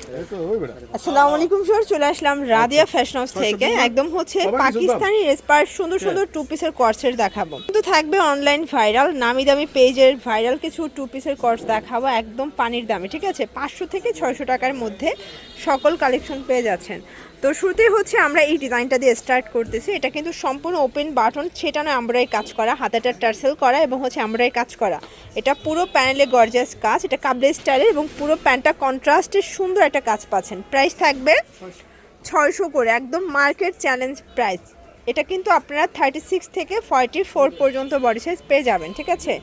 আসসালামু আলাইকুম স্যার, চলে আসলাম রাদিয়া ফ্যাশন হাউস থেকে। একদম হচ্ছে পাকিস্তানি রেসপার সুন্দর সুন্দর টু পিসের কর্সের দেখাবো, কিন্তু থাকবে অনলাইন ভাইরাল নামি দামি পেজের ভাইরাল কিছু টু পিসের কর্স দেখাবো একদম পানির দামে। ঠিক আছে, 500 থেকে 600 টাকার মধ্যে সকল কালেকশন পেয়ে যাচ্ছেন। তো শুরুতেই হচ্ছে আমরা এই ডিজাইনটা দিয়ে স্টার্ট করতেছি। এটা কিন্তু সম্পূর্ণ ওপেন বাটন, ছেটানো এমব্রয়ডারি কাজ করা, হাতাটা টার্সেল করা এবং হচ্ছে এমব্রয়ডারি কাজ করা। এটা পুরো প্যানেলে গর্জিয়াস কাজ, এটা কাবলে স্টাইলের এবং পুরো প্যান্টটা কন্ট্রাস্টের সুন্দর একটা কাজ পাচ্ছেন। প্রাইস থাকবে 600 করে, একদম মার্কেট চ্যালেঞ্জ প্রাইস। এটা কিন্তু আপনারা 36 থেকে 44 পর্যন্ত বডি সাইজ পেয়ে যাবেন। ঠিক আছে,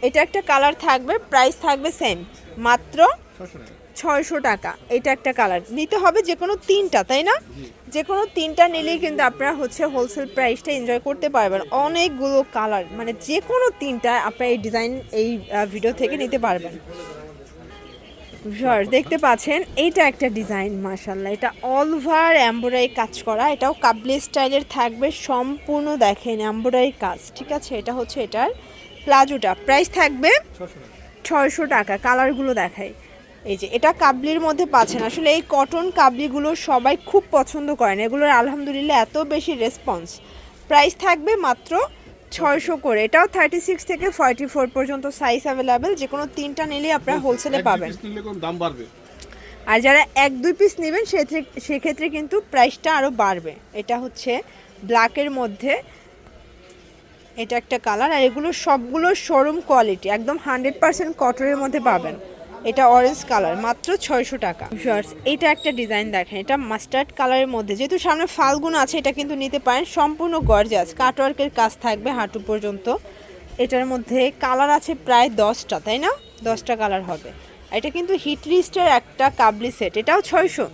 এটা একটা কালার থাকবে, প্রাইস থাকবে সেম, মাত্র 600 টাকা। এটা একটা কালার নিতে হবে, যে কোনো তিনটা, তাই না? যে কোনো তিনটা নিলেই কিন্তু আপনারা হচ্ছে হোলসেল প্রাইসটা এনজয় করতে পারবেন। অনেকগুলো কালার, মানে যে কোনো তিনটা আপনারা এই ডিজাইন এই ভিডিও থেকে নিতে পারবেন। দেখতে পাচ্ছেন এইটা একটা ডিজাইন, মাশাআল্লাহ, এটা অল ওভার এমব্রয়ডারি কাজ করা, এটাও কাবলি স্টাইলের থাকবে সম্পূর্ণ, দেখেন এমব্রয়ডারি কাজ। ঠিক আছে, এটা হচ্ছে এটার প্লাজোটা, প্রাইস থাকবে 600 টাকা। কালারগুলো দেখাই, এই যে এটা কাবলির মধ্যে পাচ্ছেন। আসলে এই কটন কাবলিগুলো সবাই খুব পছন্দ করেন, এগুলোর আলহামদুলিল্লাহ এত বেশি রেসপন্স। প্রাইস থাকবে মাত্র 600 করে। এটাও 36 থেকে 44 পর্যন্ত সাইজ অ্যাভেলেবেল, যে কোনো তিনটা নিলেই আপনারা হোলসেলে পাবেন। আর যারা 1-2 পিস নেবেন সেক্ষেত্রে কিন্তু প্রাইসটা আরও বাড়বে। এটা হচ্ছে ব্ল্যাকের মধ্যে, এটা একটা কালার, আর এগুলো সবগুলো শোরুম কোয়ালিটি, একদম 100% কটনের মধ্যে পাবেন। এটা অরেঞ্জ কালার, মাত্র 600 টাকা। এটা একটা ডিজাইন দেখেন, এটা মাস্টার্ড কালারের মধ্যে, যেহেতু সামনে ফাল্গুন আছে এটা কিন্তু নিতে পারেন। সম্পূর্ণ গর্জিয়াস কাটওয়ার্কের কাজ থাকবে হাঁটু পর্যন্ত। এটার মধ্যে কালার আছে প্রায় 10টা, তাই না? 10টা কালার হবে। এটা কিন্তু হিট লিস্টের একটা কাবলি সেট, এটাও 600,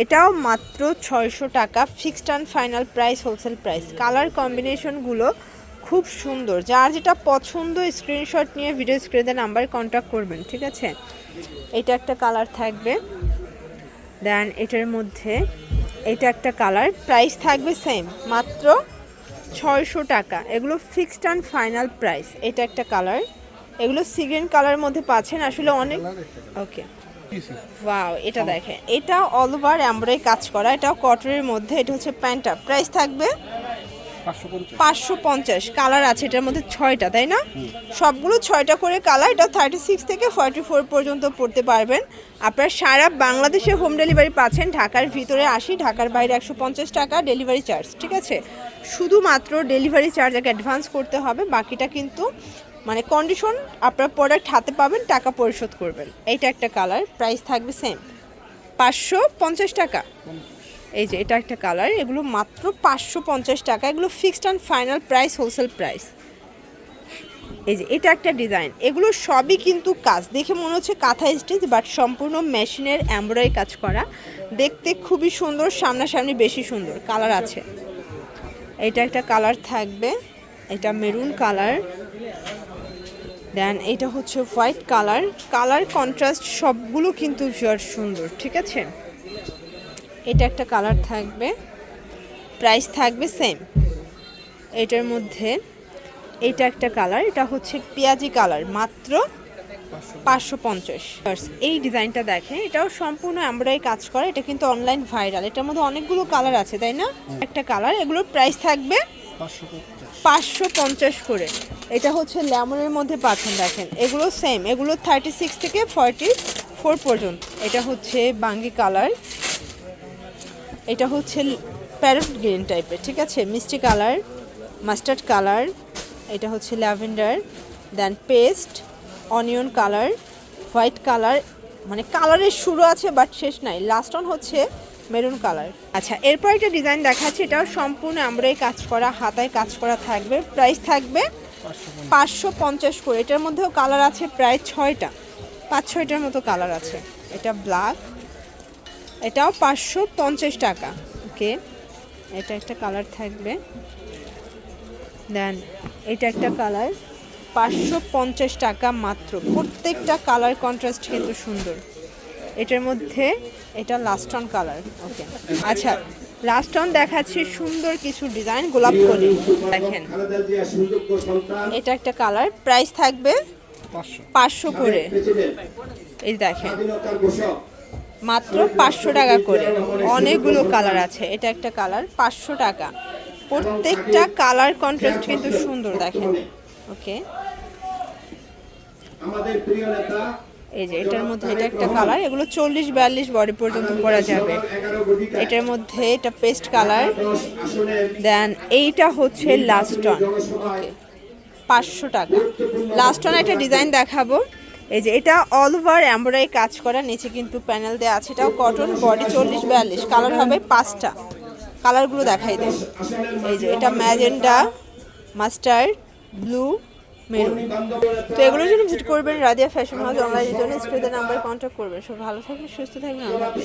এটাও মাত্র 600 টাকা। Fixed and final price, wholesale price. Colour কম্বিনেশনগুলো খুব সুন্দর, যার যেটা পছন্দ স্ক্রিনশট নিয়ে ভিডিও স্ক্রিনে নাম্বারে কন্ট্যাক্ট করবেন। ঠিক আছে, এটা একটা কালার থাকবে, দেন এটার মধ্যে এটা একটা কালার, প্রাইস থাকবে সেম, মাত্র 600 টাকা। এগুলো ফিক্সড অ্যান্ড ফাইনাল প্রাইস। এটা একটা কালার, এগুলো সিগ্রিন কালারের মধ্যে পাচ্ছেন। আসলে অনেক ওকে, ওয়াও, এটা দেখেন, এটা অল ওভার এমব্রয়ডারি কাজ করা, এটাও কটনের মধ্যে। এটা হচ্ছে প্যান্টটা, প্রাইস থাকবে 550। কালার আছে এটার মধ্যে 6টা, তাই না? সবগুলো 6টা করে কালার। এটা 36 থেকে 44 পর্যন্ত পড়তে পারবেন। আপনারা সারা বাংলাদেশে হোম ডেলিভারি পাচ্ছেন। ঢাকার ভিতরে 80, ঢাকার বাইরে 150 টাকা ডেলিভারি চার্জ। ঠিক আছে, শুধুমাত্র ডেলিভারি চার্জ আগে অ্যাডভান্স করতে হবে, বাকিটা কিন্তু মানে কন্ডিশন আপনার প্রোডাক্ট হাতে পাবেন, টাকা পরিশোধ করবেন। এইটা একটা কালার, প্রাইস থাকবে সেম, 550 টাকা। এই যে এটা একটা কালার, এগুলো মাত্র 550 টাকা। এগুলো fixed and final price, wholesale price. এই যে এটা একটা ডিজাইন, এগুলো সবই কিন্তু কাজ, দেখে মনে হচ্ছে কাঁথা স্টিচ, বাট সম্পূর্ণ মেশিনের এমব্রয়ডারি কাজ করা, দেখতে খুবই সুন্দর, সামনাসামনি বেশি সুন্দর। কালার আছে, এটা একটা কালার থাকবে, এটা মেরুন কালার, দেন এটা হচ্ছে হোয়াইট কালার। কালার কন্ট্রাস্ট সবগুলো কিন্তু সুন্দর। ঠিক আছে, এটা একটা কালার থাকবে, প্রাইস থাকবে সেম। এটার মধ্যে এটা একটা কালার, এটা হচ্ছে পেঁয়াজি কালার, মাত্র 550। এই ডিজাইনটা দেখেন, এটাও সম্পূর্ণ এমব্রয়ডারি কাজ করা, এটা কিন্তু অনলাইন ভাইরাল। এটার মধ্যে অনেকগুলো কালার আছে, তাই না? একটা কালার, এগুলোর প্রাইস থাকবে 550 করে। এটা হচ্ছে লেমনের মধ্যে পাচ্ছেন, দেখেন এগুলো সেম, এগুলো 36 থেকে 44 পর্যন্ত। এটা হচ্ছে বাঙ্গি কালার, এটা হচ্ছে প্যারট গ্রিন টাইপের। ঠিক আছে, মিষ্টি কালার, মাস্টার্ড কালার, এটা হচ্ছে lavender, then paste, onion colour, white colour, মানে কালারের শুরু আছে বাট শেষ নাই। লাস্ট অন হচ্ছে মেরুন কালার। আচ্ছা, এরপর একটা ডিজাইন দেখাচ্ছি, এটাও সম্পূর্ণ এমব্রয়ডারি কাজ করা, হাতায় কাজ করা থাকবে, প্রাইস থাকবে 550 করে। এটার মধ্যেও কালার আছে প্রায় 6টা, 5-6টার মতো কালার আছে। এটা ব্ল্যাক, এটাও 550 টাকা। ওকে, এটা একটা কালার থাকবে, দেন এটা একটা কালার, 550 টাকা মাত্র। প্রত্যেকটা কালার কন্ট্রাস্ট কিন্তু সুন্দর। এটার মধ্যে এটা লাস্ট অন কালার। ওকে, আচ্ছা, লাস্ট অন দেখাচ্ছি সুন্দর কিছু ডিজাইন, গোলাপ কলি দেখেন, এটা একটা কালার, প্রাইস থাকবে 500 করে। এই দেখেন মাত্র 500 টাকা করে, অনেকগুলো কালার আছে। এটা একটা কালার 500 টাকা, প্রত্যেকটা কালার কন্ট্রাস্ট কিন্তু সুন্দর দেখেন। ওকে, এই যে এটার মধ্যে এটা একটা কালার, এগুলো 40-42 বডি পর্যন্ত পরা যাবে। এটার মধ্যে এটা পেস্ট কালার, দেন এইটা হচ্ছে লাস্টন। ওকে, 500 টাকা। লাস্টন একটা ডিজাইন দেখাবো, এই যে এটা অল ওভার এমব্রয়ডারি কাজ করা, নিচে কিন্তু প্যানেল দেওয়া আছে। এটাও কটন, বডি 40-42, কালার হবে 5টা। কালারগুলো দেখাই দেন। এই যে এটা ম্যাজেন্ডা, মাস্টার্ড, ব্লু, মেরুন। তো এগুলোর জন্য ভিজিট করবেন রাদিয়া ফ্যাশন হাউস। অনলাইনের জন্য স্ক্রিনের নাম্বার কন্ট্যাক্ট করবেন। সব ভালো থাকবেন, সুস্থ থাকবেন, আল্লাহ হাফেজ।